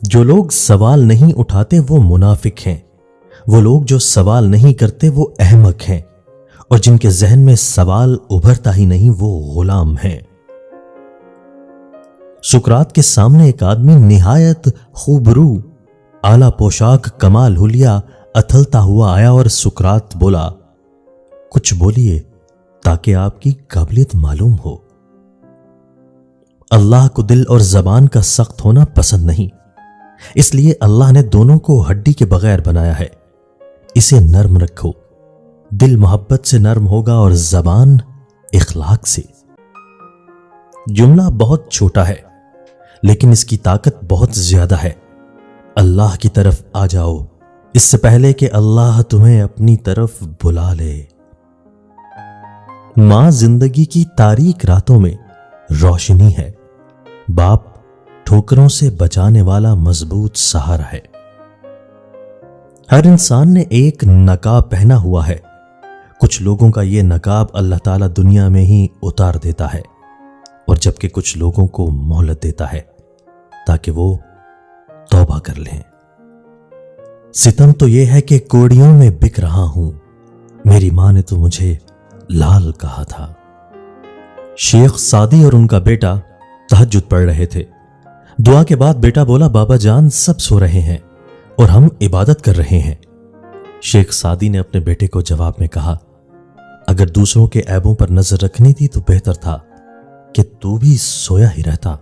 جو لوگ سوال نہیں اٹھاتے وہ منافق ہیں، وہ لوگ جو سوال نہیں کرتے وہ احمق ہیں، اور جن کے ذہن میں سوال ابھرتا ہی نہیں وہ غلام ہیں۔ سقراط کے سامنے ایک آدمی نہایت خوبرو، اعلی پوشاک، کمال حلیہ اتھلتا ہوا آیا اور سقراط بولا، کچھ بولیے تاکہ آپ کی قابلیت معلوم ہو۔ اللہ کو دل اور زبان کا سخت ہونا پسند نہیں، اس لیے اللہ نے دونوں کو ہڈی کے بغیر بنایا ہے۔ اسے نرم رکھو، دل محبت سے نرم ہوگا اور زبان اخلاق سے۔ جملہ بہت چھوٹا ہے لیکن اس کی طاقت بہت زیادہ ہے۔ اللہ کی طرف آ جاؤ اس سے پہلے کہ اللہ تمہیں اپنی طرف بلا لے۔ ماں زندگی کی تاریک راتوں میں روشنی ہے، باپ ٹھوکروں سے بچانے والا مضبوط سہارا ہے۔ ہر انسان نے ایک نقاب پہنا ہوا ہے، کچھ لوگوں کا یہ نقاب اللہ تعالیٰ دنیا میں ہی اتار دیتا ہے، اور جبکہ کچھ لوگوں کو مہلت دیتا ہے تاکہ وہ توبہ کر لیں۔ ستم تو یہ ہے کہ کوڑیوں میں بک رہا ہوں، میری ماں نے تو مجھے لال کہا تھا۔ شیخ سعدی اور ان کا بیٹا تہجد پڑھ رہے تھے۔ دعا کے بعد بیٹا بولا، بابا جان سب سو رہے ہیں اور ہم عبادت کر رہے ہیں۔ شیخ سعدی نے اپنے بیٹے کو جواب میں کہا، اگر دوسروں کے عیبوں پر نظر رکھنی تھی تو بہتر تھا کہ تو بھی سویا ہی رہتا۔